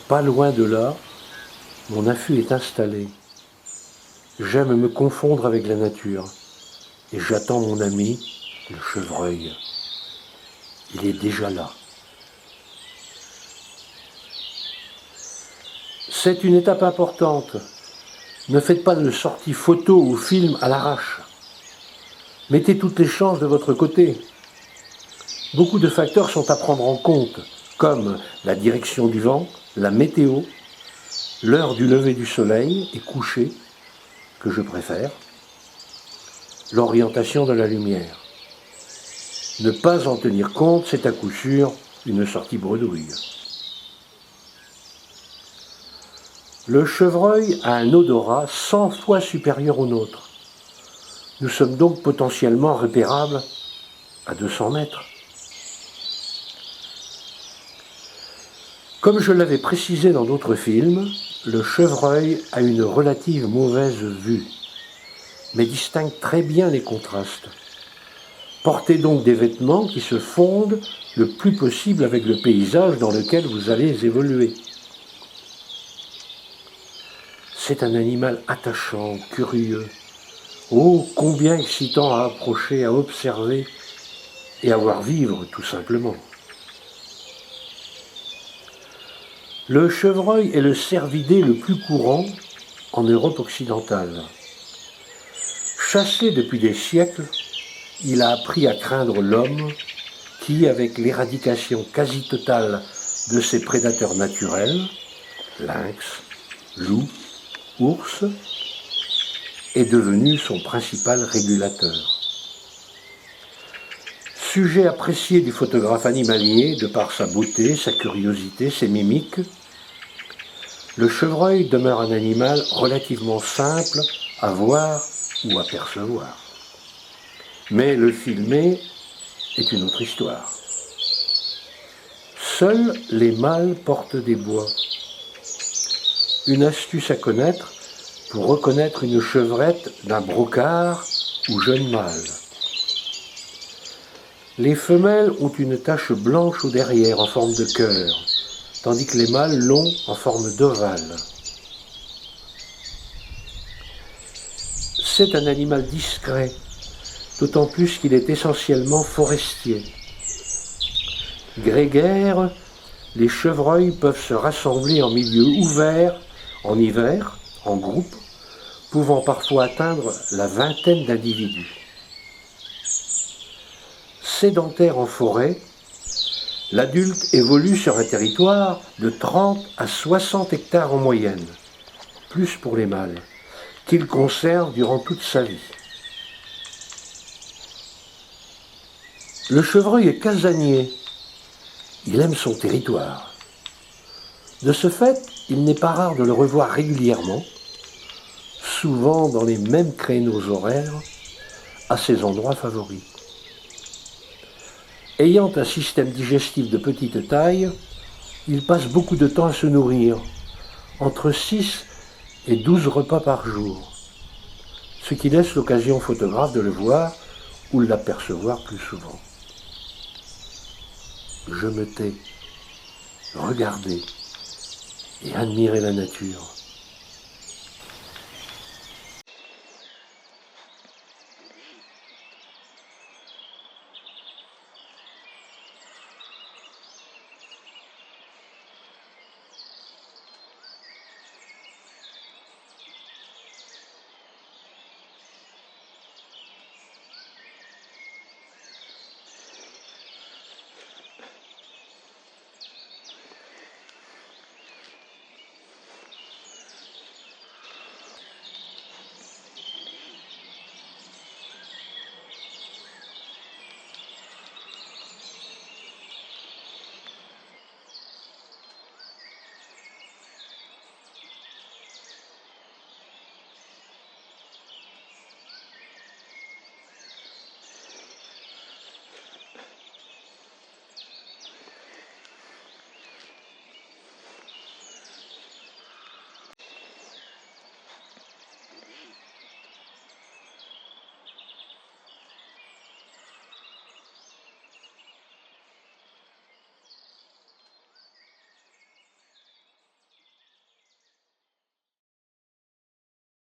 Pas loin de là, mon affût est installé. J'aime me confondre avec la nature et j'attends mon ami, le chevreuil. Il est déjà là. C'est une étape importante. Ne faites pas de sorties photo ou film à l'arrache. Mettez toutes les chances de votre côté. Beaucoup de facteurs sont à prendre en compte, comme la direction du vent, la météo, l'heure du lever du soleil et coucher, que je préfère, l'orientation de la lumière. Ne pas en tenir compte, c'est à coup sûr une sortie bredouille. Le chevreuil a un odorat 100 fois supérieur au nôtre. Nous sommes donc potentiellement repérables à 200 mètres. Comme je l'avais précisé dans d'autres films, le chevreuil a une relative mauvaise vue, mais distingue très bien les contrastes. Portez donc des vêtements qui se fondent le plus possible avec le paysage dans lequel vous allez évoluer. C'est un animal attachant, curieux. Oh, combien excitant à approcher, à observer et à voir vivre, tout simplement. Le chevreuil est le cervidé le plus courant en Europe occidentale. Chassé depuis des siècles, il a appris à craindre l'homme qui, avec l'éradication quasi totale de ses prédateurs naturels, lynx, loup, ours, est devenu son principal régulateur. Sujet apprécié du photographe animalier de par sa beauté, sa curiosité, ses mimiques, le chevreuil demeure un animal relativement simple à voir ou à percevoir. Mais le filmer est une autre histoire. Seuls les mâles portent des bois. Une astuce à connaître pour reconnaître une chevrette d'un brocard ou jeune mâle. Les femelles ont une tache blanche au derrière en forme de cœur, tandis que les mâles l'ont en forme d'ovale. C'est un animal discret, d'autant plus qu'il est essentiellement forestier. Grégaires, les chevreuils peuvent se rassembler en milieu ouvert en hiver, en groupe, pouvant parfois atteindre la vingtaine d'individus. Sédentaire en forêt, l'adulte évolue sur un territoire de 30 à 60 hectares en moyenne, plus pour les mâles, qu'il conserve durant toute sa vie. Le chevreuil est casanier. Il aime son territoire. De ce fait, il n'est pas rare de le revoir régulièrement, souvent dans les mêmes créneaux horaires, à ses endroits favoris. Ayant un système digestif de petite taille, il passe beaucoup de temps à se nourrir, entre 6 et 12 repas par jour, ce qui laisse l'occasion au photographe de le voir ou de l'apercevoir plus souvent. Je me tais, regardez et admirez la nature.